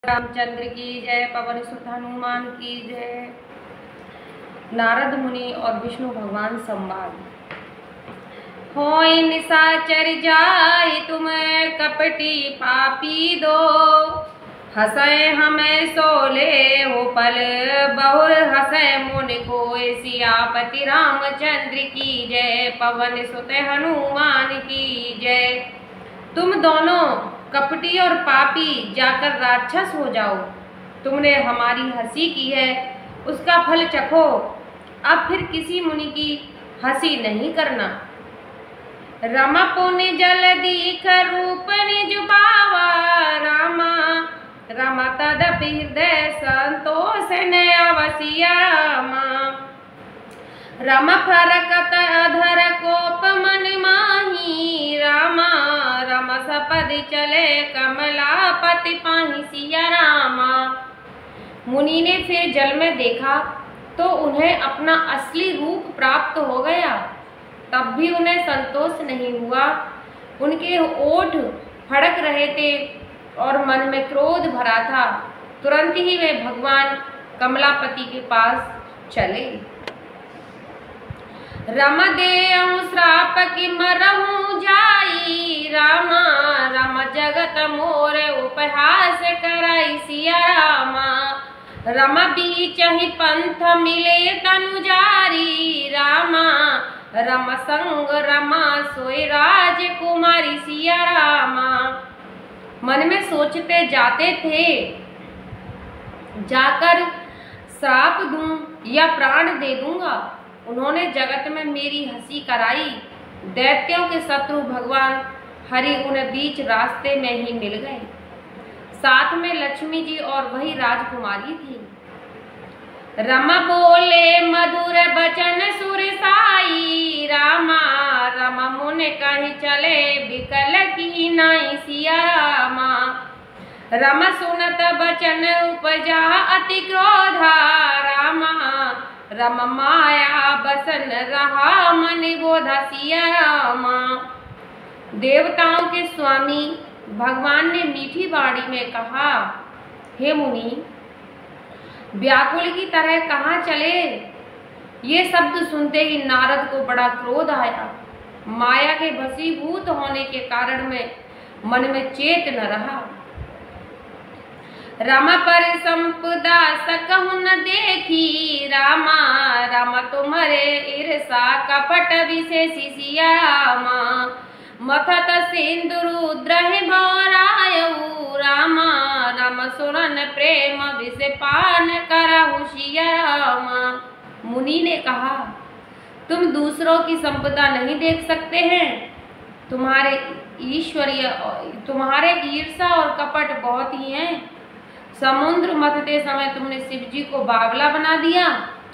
रामचंद्र की जय, पवन सुत हनुमान की जय। नारद मुनि और विष्णु भगवान संवाद। होय निशाचर जाय तुम कपटी पापी दो, हसय हमें सोले हो पल बहुर हसय मुनि को। सियापति रामचंद्र की जय, पवन सुत हनुमान की जय। तुम दोनों कपटी और पापी जाकर राक्षस हो जाओ। तुमने हमारी हंसी की है, उसका फल चखो। अब फिर किसी मुनि की हंसी नहीं करना। रमा पुनि जल दीख रूप निज पावा, रामा रमा तदपि हृदय संतोष न अवसिया रामा। रम फरकत अधर कोप मन माही, रामा रम सपद चले कमलापति पाही सिया रामा। मुनि ने फिर जल में देखा तो उन्हें अपना असली रूप प्राप्त हो गया। तब भी उन्हें संतोष नहीं हुआ। उनके ओठ फड़क रहे थे और मन में क्रोध भरा था। तुरंत ही वे भगवान कमलापति के पास चले। रम देहु श्राप कि मरहु जाई, रामा रम जगत मोर उपहास कराई सिया रामा। रम बीच ही पंथ मिले तनु जारी, रामा रम संग रमा सोई राजकुमारी सिया रामा। मन में सोचते जाते थे, जाकर श्राप दूं या प्राण दे दूंगा। उन्होंने जगत में मेरी हंसी कराई। दैत्यों के शत्रु भगवान हरि उन्हें बीच रास्ते में ही मिल गए। साथ में लक्ष्मी जी और वही राजकुमारी थी। रमा बोले मधुर बचन सुर साई, रामा रमा मुनि कहीं चले बिकल की नाई सिया रामा। रमा सुनत बचन उपजा अति क्रोधा, रामा रम माया बसन रहा मन बोधा सिया रामा। देवताओं के स्वामी भगवान ने मीठी वाणी में कहा, हे मुनि व्याकुल की तरह कहाँ चले। ये शब्द सुनते ही नारद को बड़ा क्रोध आया। माया के वशीभूत होने के कारण में मन में चेत न रहा। रमा पर संपदा सकहु न देखी, रामा रामा तुम्हारे ईर्षा कपट विशेषी सिया रामा। मथत सिंदूरुद्रहि भौरायऊ, रामा राम सुरन प्रेम विष पान करहु सिया रामा। मुनि ने कहा, तुम दूसरों की संपदा नहीं देख सकते हैं। तुम्हारे ईर्षा और कपट बहुत ही हैं। समुद्र मथते समय तुमने शिव जी को बावला बना दिया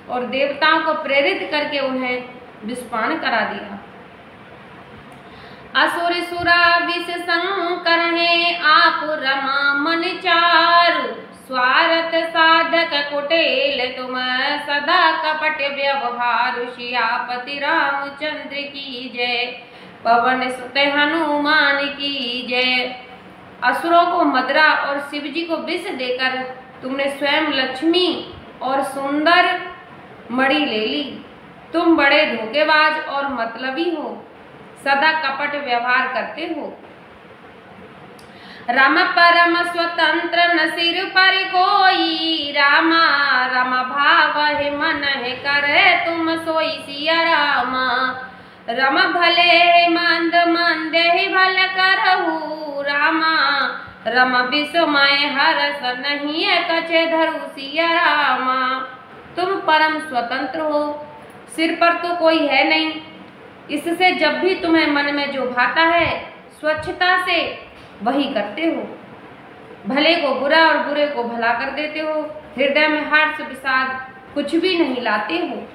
और देवताओं को प्रेरित करके उन्हें विषपान करा दिया। असुर सुरा विष संकर है आप रमा मन चारु, स्वार्थ साधक कुटिल तुम सदा कपट व्यवहार। सियापति रामचंद्र की जय, पवन सुत हनुमान की जय। असुरों को मदरा और शिवजी को विष देकर तुमने स्वयं लक्ष्मी और सुंदर मणि ले ली। तुम बड़े धोखेबाज और मतलबी हो, सदा कपट व्यवहार करते हो। राम परम स्वतंत्र न सिर पर कोई, रामा राम भाव है मन है करे तुम सोई सिया रामा। रम भले मंद मंदे भल करहु, रामा रम विषमय हरस नहीं कचे धरु सिया रामा। तुम परम स्वतंत्र हो, सिर पर तो कोई है नहीं। इससे जब भी तुम्हें मन में जो भाता है स्वच्छता से वही करते हो। भले को बुरा और बुरे को भला कर देते हो। हृदय में हर्ष विषाद कुछ भी नहीं लाते हो।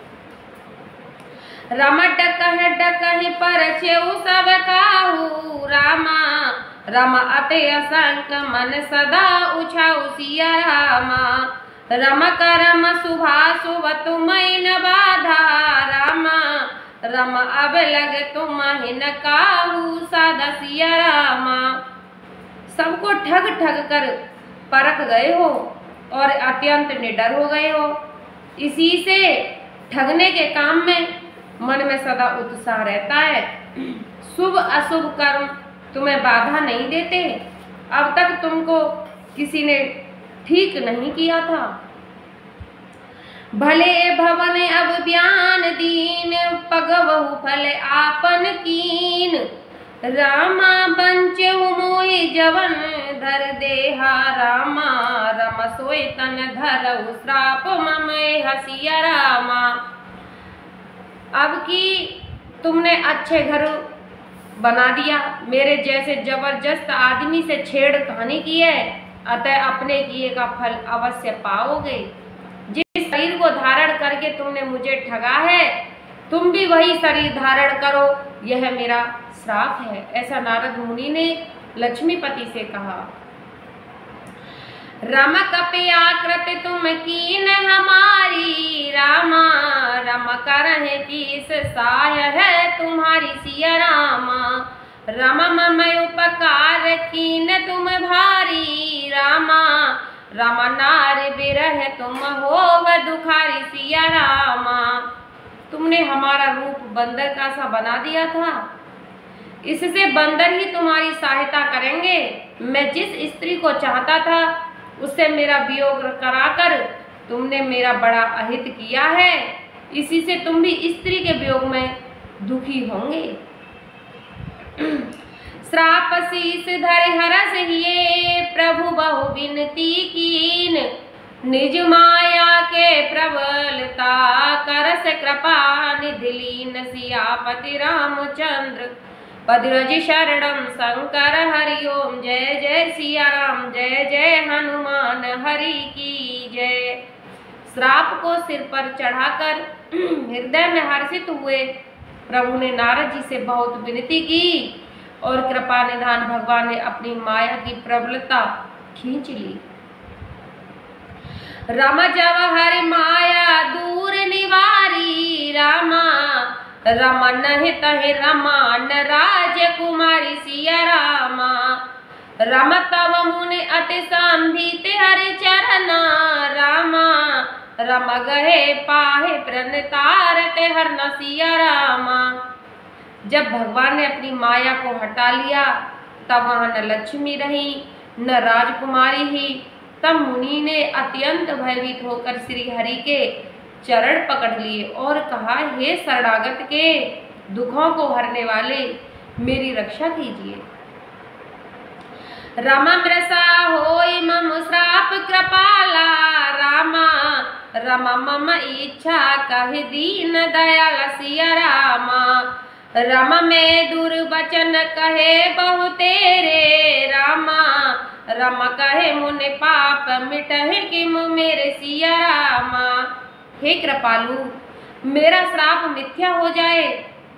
रम डकहि परछेउ सब काहू, रामा रम अति असंक मन सदा उछाऊ सिया रामा। रम करम शुभाशुभ तुम्हि न बाधा, रामा रम अब लग तुम्हि न काहू साधा सिया रामा। सबको ठग ठग कर परख गए हो और अत्यंत निडर हो गए हो। इसी से ठगने के काम में मन में सदा उत्साह रहता है। शुभ अशुभ कर्म तुम्हें बाधा नहीं देते। अब तक तुमको किसी ने ठीक नहीं किया था। भले भवन अब ज्ञान दीन, पगवहु फल आपन कीन। रामा बंचहु मोहि जवन, धर देहा रामा। रम सोय तन धरहु श्राप ममय हसिया रामा। अब कि तुमने अच्छे घर बना दिया, मेरे जैसे जबरदस्त आदमी से छेड़खानी की है, अतः अपने किए का फल अवश्य पाओगे। जिस शरीर को धारण करके तुमने मुझे ठगा है, तुम भी वही शरीर धारण करो, यह मेरा श्राप है। ऐसा नारद मुनि ने लक्ष्मीपति से कहा। रम कपयाकृत तुम कीन हमारी, रामा। रम करहि किस साय है तुम्हारी सिया रामा। रम मम उपकार कीन तुम भारी, रामा। रम नार बिरह तुम होव दुखारी सिया रामा। तुमने हमारा रूप बंदर का सा बना दिया था, इससे बंदर ही तुम्हारी सहायता करेंगे। मैं जिस स्त्री को चाहता था उससे मेरा वियोग कराकर तुमने मेरा बड़ा अहित किया है, इसी से तुम भी स्त्री के वियोग में दुखी होंगे। श्राप शीस धरि हरस हिये, प्रभु बहु विनती कीन। निज माया के प्रबलता करस कृपा निधि लीन। सियापति रामचंद्र पद रज शरणम शंकर हरि ओम। जय जय सिया राम, जय जय हनुमान हरि की जय। श्राप को सिर पर चढ़ाकर हृदय में हर्षित हुए प्रभु ने नारद जी से बहुत विनती की और कृपा निधान भगवान ने अपनी माया की प्रबलता खींच ली। रम जब हरि माया दूर निवारी, रामा। रमन हित रमान राजकुमारी सिया रामा। रम तव मुनि अति संभीत हरि चरना, रामा। रम गहे पाहे प्रणतारत हर सिया रामा। जब भगवान ने अपनी माया को हटा लिया, तब वहां न लक्ष्मी रही न राजकुमारी ही। तब मुनि ने अत्यंत भयभीत होकर श्री हरि के चरण पकड़ लिए और कहा, हे शरणागत के दुखों को हरने वाले, मेरी रक्षा कीजिए। रम मृषा होई मम श्राप कृपाला, रामा। रम मम इच्छा कहि दीन दयाल सिया रामा। रम में दुर्वचन कहे बहु तेरे, रामा। रम कहे मुनि पाप मिटहि किम मेरे सिया रामा। हे कृपालु, मेरा श्राप मिथ्या हो जाए।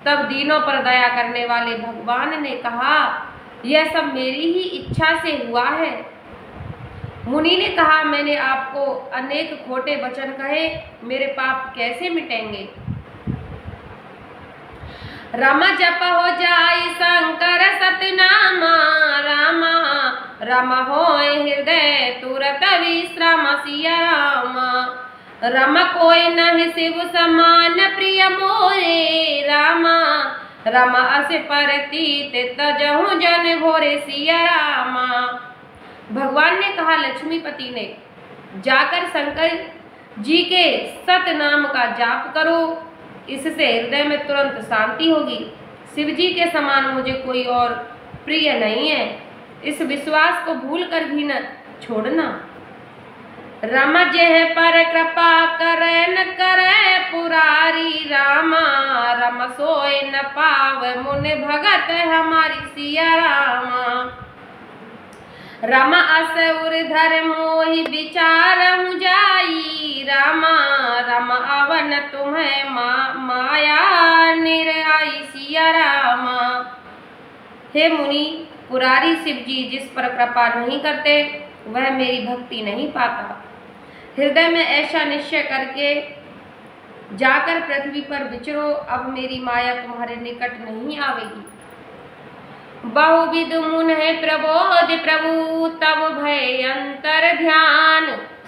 तब दीनों पर दया करने वाले भगवान ने कहा, यह सब मेरी ही इच्छा से हुआ है। मुनि ने कहा, मैंने आपको अनेक खोटे वचन कहे, मेरे पाप कैसे मिटेंगे। रम जप हो जाई शंकर सतनामा, रामा। रम होय हृदय तुरत विश्राम सिया रामा। रम कोई नहीं शिव समान प्रिय मोरे, रामा। रम अस परतीत तजहु जन भोरे सिया रामा। भगवान ने कहा, लक्ष्मीपति ने, जाकर शंकर जी के सत नाम का जाप करो, इससे हृदय में तुरंत शांति होगी। शिव जी के समान मुझे कोई और प्रिय नहीं है, इस विश्वास को भूल कर भी न छोड़ना। रम जेह पर कृपा करे न करे पुरारी, रामा। रम सोय न पाव मुनि भगत हमारी सिया रामा। रम अस उर्धर मोहि विचारहु जाई, रामा। रम अवन तुम्हें माया निराई सिया रामा। हे मुनि, पुरारी शिव जी जिस पर कृपा नहीं करते वह मेरी भक्ति नहीं पाता। हृदय में ऐसा निश्चय करके जाकर पृथ्वी पर विचरो, अब मेरी माया तुम्हारे निकट नहीं आवेगी। बहुविध मुन प्रबोध प्रभु तब भय अंतर ध्यान।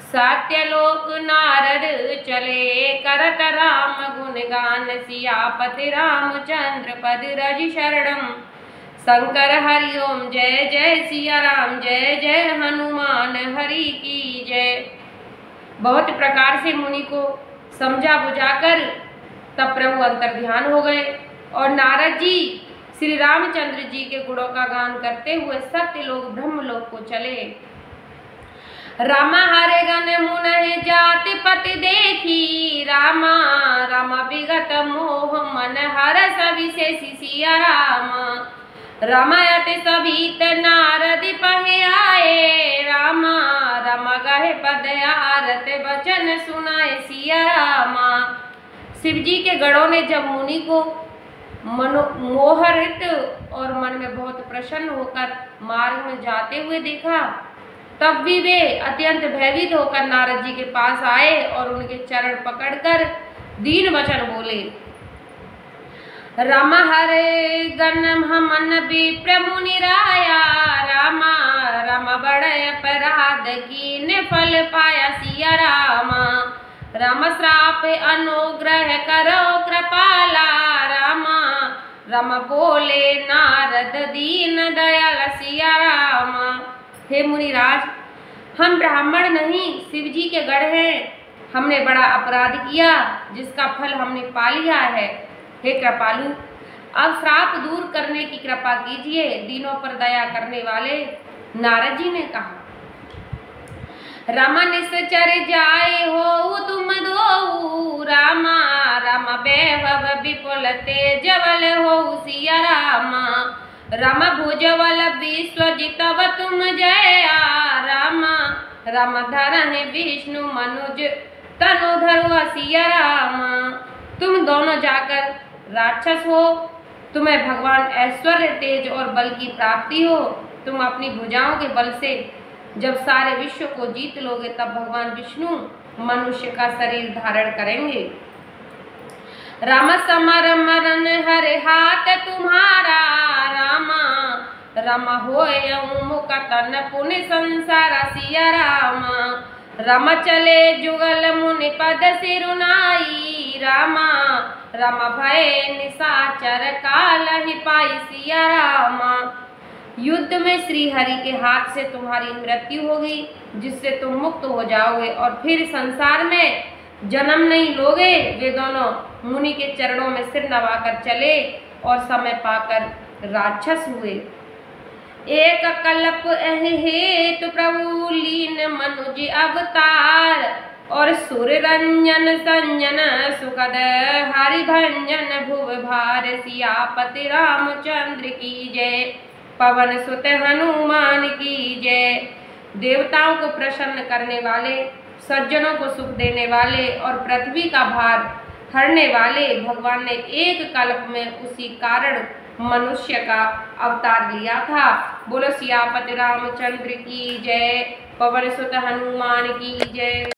सत्यलोक नारद चले करत राम गुण गान। सियापति रामचंद्र पद रज शरणम। शंकर हरि ओम जय जय सिया राम जय जय हनुमान हरि की जय। बहुत प्रकार से मुनि को समझा बुझाकर तब प्रभु अंतर ध्यान हो गए और नारद जी श्री रामचंद्र जी के गुणों का गान करते हुए सत्यलोक ब्रह्मलोक को चले। रामा हरे गण मुन जाति पति देखी। रामा रामा विगत मोह मन हर सविशेषी सिया रामा। रमयत सभीत नारद पहे आए। रामा रामा गहे पद आरत वचन सुनाए सिया रामा। शिव जी के गणों ने जब मुनि को मोहरित और मन में बहुत प्रसन्न होकर मार्ग में जाते हुए देखा, तब भी वे अत्यंत भयभीत होकर नारद जी के पास आए और उनके चरण पकड़कर दीन वचन बोले। रामा हरे गण हमन विप्र मुनि राया। रामा रामा बड़े अपराध कीन फल पाया सिया रामा। राम श्राप अनुग्रह करो कृपाला। रामा राम बोले नारद दीन दयाल सिया रामा। हे मुनिराज, हम ब्राह्मण नहीं शिव जी के गढ़ हैं। हमने बड़ा अपराध किया जिसका फल हमने पा लिया है। हे कृपालु, अब श्राप दूर करने की कृपा कीजिए। दीनों पर दया करने वाले नारद जी ने कहा। रामा निश्चर जाए हो तुम दो। रामा रामा वैभव विपुल तेजवल हो सिया रामा। राम भुजवल विश्व जितव तुम जया। रामा राम धरहि विष्णु मनुज तनु धरुआ सिया रामा। तुम दोनों जाकर राक्षस हो। तुम्हें भगवान ऐश्वर्य तेज और बल की प्राप्ति हो। तुम अपनी भुजाओं के बल से जब सारे विश्व को जीत लोगे तब भगवान विष्णु मनुष्य का शरीर धारण करेंगे। राम समर मरण हरे हाथ तुम्हारा। रामा रामा होय मुख तन पुण्य संसार सिया रामा। राम चले जुगल मुनि पद सिरुनाई। रामा रामा भय निशाचर काल ही पाई सिया रामा। युद्ध में श्री हरि के हाथ से तुम्हारी मृत्यु होगी जिससे तुम मुक्त हो जाओगे और फिर संसार में जन्म नहीं लोगे। वे दोनों मुनि के चरणों में सिर नवाकर चले और समय पाकर राक्षस हुए। एक कल्प हेतु प्रभु लीन मनुज अवतार। और सुर रंजन संजन सुखद हरि भंजन भुव भार। सियापति रामचंद्र की जय। पवन सुत हनुमान की जय। देवताओं को प्रसन्न करने वाले, सज्जनों को सुख देने वाले और पृथ्वी का भार हरने वाले भगवान ने एक कल्प में उसी कारण मनुष्य का अवतार लिया था। बोलो सियापति रामचंद्र की जय। पवन सुत हनुमान की जय।